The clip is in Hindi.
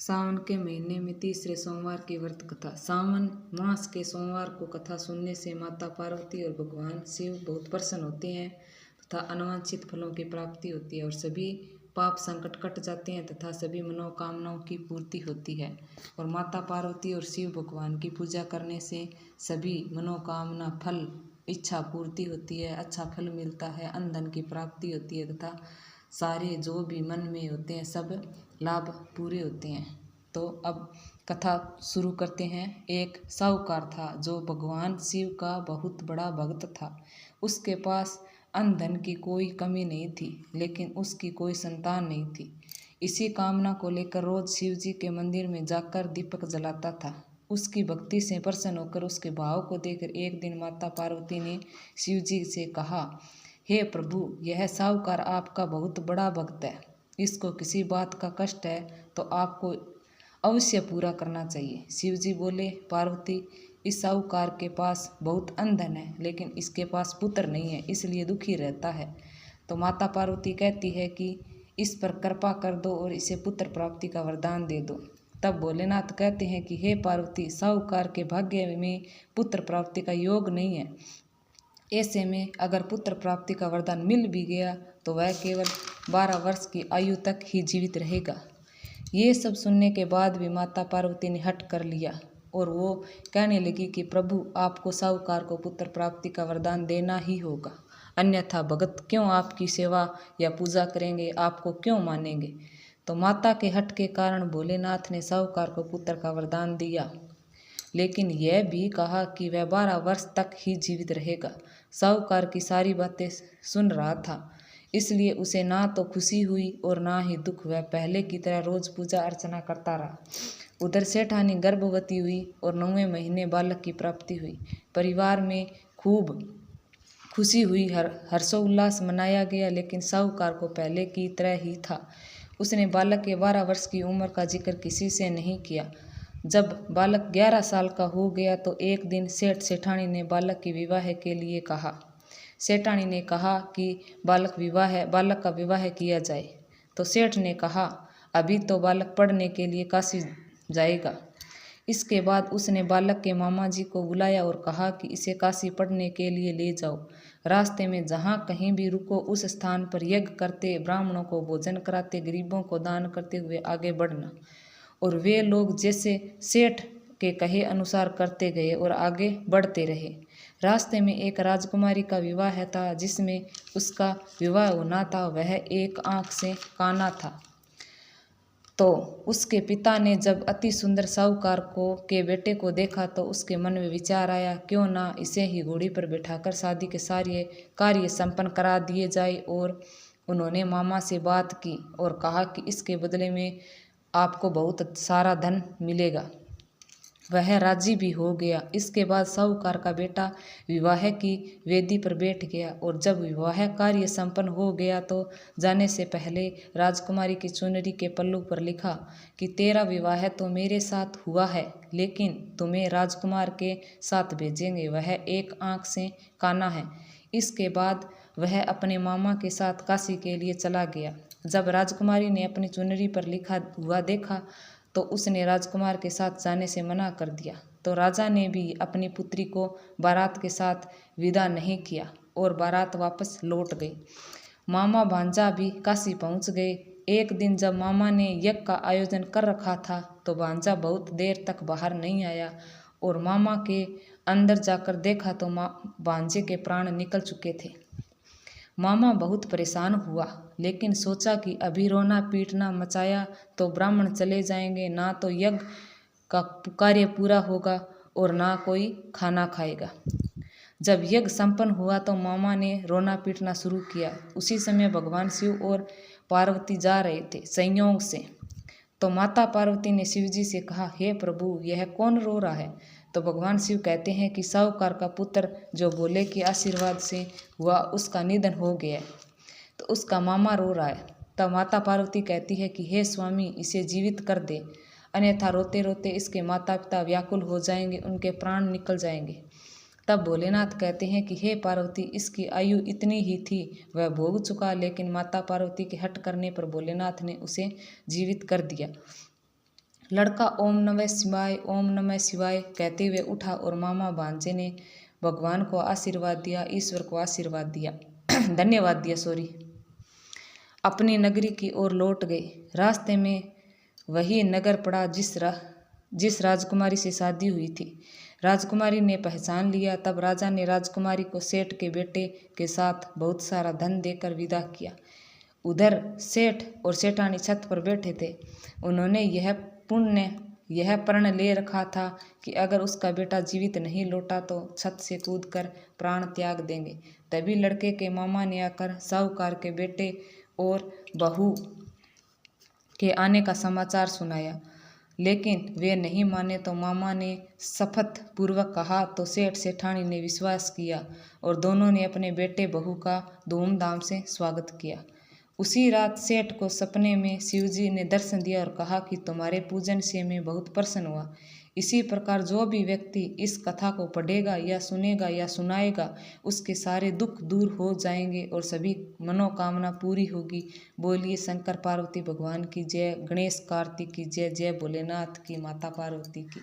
सावन के महीने में तीसरे सोमवार की व्रत कथा। सावन मास के सोमवार को कथा सुनने से माता पार्वती और भगवान शिव बहुत प्रसन्न होते हैं तथा अनवांछित फलों की प्राप्ति होती है और सभी पाप संकट कट जाते हैं तथा सभी मनोकामनाओं की पूर्ति होती है। और माता पार्वती और शिव भगवान की पूजा करने से सभी मनोकामना फल इच्छा पूर्ति होती है, अच्छा फल मिलता है, अन्न धन की प्राप्ति होती है तथा सारे जो भी मन में होते हैं सब लाभ पूरे होते हैं। तो अब कथा शुरू करते हैं। एक साहूकार था जो भगवान शिव का बहुत बड़ा भक्त था। उसके पास अन्न धन की कोई कमी नहीं थी, लेकिन उसकी कोई संतान नहीं थी। इसी कामना को लेकर रोज शिव जी के मंदिर में जाकर दीपक जलाता था। उसकी भक्ति से प्रसन्न होकर उसके भाव को देखकर एक दिन माता पार्वती ने शिव जी से कहा, हे प्रभु, यह साहूकार आपका बहुत बड़ा भक्त है। इसको किसी बात का कष्ट है तो आपको अवश्य पूरा करना चाहिए। शिव जी बोले, पार्वती, इस साहूकार के पास बहुत अन्न धन है, लेकिन इसके पास पुत्र नहीं है, इसलिए दुखी रहता है। तो माता पार्वती कहती है कि इस पर कृपा कर दो और इसे पुत्र प्राप्ति का वरदान दे दो। तब भोलेनाथ कहते हैं कि हे पार्वती, साहूकार के भाग्य में पुत्र प्राप्ति का योग नहीं है। ऐसे में अगर पुत्र प्राप्ति का वरदान मिल भी गया तो वह केवल 12 वर्ष की आयु तक ही जीवित रहेगा। ये सब सुनने के बाद भी माता पार्वती ने हट कर लिया और वो कहने लगी कि प्रभु, आपको साहूकार को पुत्र प्राप्ति का वरदान देना ही होगा, अन्यथा भगत क्यों आपकी सेवा या पूजा करेंगे, आपको क्यों मानेंगे। तो माता के हट के कारण भोलेनाथ ने साहूकार को पुत्र का वरदान दिया, लेकिन यह भी कहा कि वह 12 वर्ष तक ही जीवित रहेगा। साहूकार की सारी बातें सुन रहा था, इसलिए उसे ना तो खुशी हुई और ना ही दुख। वह पहले की तरह रोज पूजा अर्चना करता रहा। उधर सेठानी गर्भवती हुई और 9वें महीने बालक की प्राप्ति हुई। परिवार में खूब खुशी हुई, हर्षोल्लास मनाया गया, लेकिन साहूकार को पहले की तरह ही था। उसने बालक के 12 वर्ष की उम्र का जिक्र किसी से नहीं किया। जब बालक 11 साल का हो गया तो एक दिन सेठानी ने बालक के विवाह के लिए कहा। सेठानी ने कहा कि बालक का विवाह किया जाए। तो सेठ ने कहा, अभी तो बालक पढ़ने के लिए काशी जाएगा। इसके बाद उसने बालक के मामा जी को बुलाया और कहा कि इसे काशी पढ़ने के लिए ले जाओ। रास्ते में जहाँ कहीं भी रुको उस स्थान पर यज्ञ करते, ब्राह्मणों को भोजन कराते, गरीबों को दान करते हुए आगे बढ़ना। और वे लोग जैसे सेठ के कहे अनुसार करते गए और आगे बढ़ते रहे। रास्ते में एक राजकुमारी का विवाह था जिसमें उसका विवाह होना था। वह एक आंख से काना था। तो उसके पिता ने जब अति सुंदर साहूकार के बेटे को देखा तो उसके मन में विचार आया, क्यों ना इसे ही घोड़ी पर बैठाकर शादी के सारे कार्य संपन्न करा दिए जाए। और उन्होंने मामा से बात की और कहा कि इसके बदले में आपको बहुत सारा धन मिलेगा। वह राजी भी हो गया। इसके बाद साहूकार का बेटा विवाह की वेदी पर बैठ गया और जब विवाह कार्य संपन्न हो गया तो जाने से पहले राजकुमारी की चुनरी के पल्लू पर लिखा कि तेरा विवाह तो मेरे साथ हुआ है, लेकिन तुम्हें राजकुमार के साथ भेजेंगे, वह एक आंख से काना है। इसके बाद वह अपने मामा के साथ काशी के लिए चला गया। जब राजकुमारी ने अपनी चुनरी पर लिखा हुआ देखा तो उसने राजकुमार के साथ जाने से मना कर दिया। तो राजा ने भी अपनी पुत्री को बारात के साथ विदा नहीं किया और बारात वापस लौट गई। मामा भांजा भी काशी पहुंच गए। एक दिन जब मामा ने यज्ञ का आयोजन कर रखा था तो भांजा बहुत देर तक बाहर नहीं आया और मामा के अंदर जाकर देखा तो भांजे के प्राण निकल चुके थे। मामा बहुत परेशान हुआ, लेकिन सोचा कि अभी रोना पीटना मचाया तो ब्राह्मण चले जाएंगे, ना तो यज्ञ का कार्य पूरा होगा और ना कोई खाना खाएगा। जब यज्ञ संपन्न हुआ तो मामा ने रोना पीटना शुरू किया। उसी समय भगवान शिव और पार्वती जा रहे थे संयोग से। तो माता पार्वती ने शिव जी से कहा, हे प्रभु, यह कौन रो रहा है। तो भगवान शिव कहते हैं कि साहूकार का पुत्र जो भोले के आशीर्वाद से हुआ उसका निधन हो गया है, तो उसका मामा रो रहा है। तब माता पार्वती कहती है कि हे स्वामी, इसे जीवित कर दे, अन्यथा रोते रोते इसके माता पिता व्याकुल हो जाएंगे, उनके प्राण निकल जाएंगे। तब भोलेनाथ कहते हैं कि हे पार्वती, इसकी आयु इतनी ही थी, वह भोग चुका, लेकिन माता पार्वती के हट करने पर भोलेनाथ ने उसे जीवित कर दिया। लड़का ओम नमः शिवाय कहते हुए उठा और मामा भांजे ने भगवान को आशीर्वाद दिया, ईश्वर को आशीर्वाद दिया धन्यवाद दिया अपनी नगरी की ओर लौट गए। रास्ते में वही नगर पड़ा जिस राजकुमारी से शादी हुई थी। राजकुमारी ने पहचान लिया। तब राजा ने राजकुमारी को सेठ के बेटे के साथ बहुत सारा धन देकर विदा किया। उधर सेठ और सेठानी छत पर बैठे थे। उन्होंने यह प्रण ले रखा था कि अगर उसका बेटा जीवित नहीं लौटा तो छत से कूदकर प्राण त्याग देंगे। तभी लड़के के मामा ने आकर साहूकार के बेटे और बहू के आने का समाचार सुनाया, लेकिन वे नहीं माने तो मामा ने शपथ पूर्वक कहा तो सेठ सेठानी ने विश्वास किया और दोनों ने अपने बेटे बहू का धूमधाम से स्वागत किया। उसी रात सेठ को सपने में शिवजी ने दर्शन दिया और कहा कि तुम्हारे पूजन से मैं बहुत प्रसन्न हुआ। इसी प्रकार जो भी व्यक्ति इस कथा को पढ़ेगा या सुनेगा या सुनाएगा उसके सारे दुख दूर हो जाएंगे और सभी मनोकामना पूरी होगी। बोलिए शंकर पार्वती भगवान की जय, गणेश कार्तिक की जय, जय भोलेनाथ की, माता पार्वती की।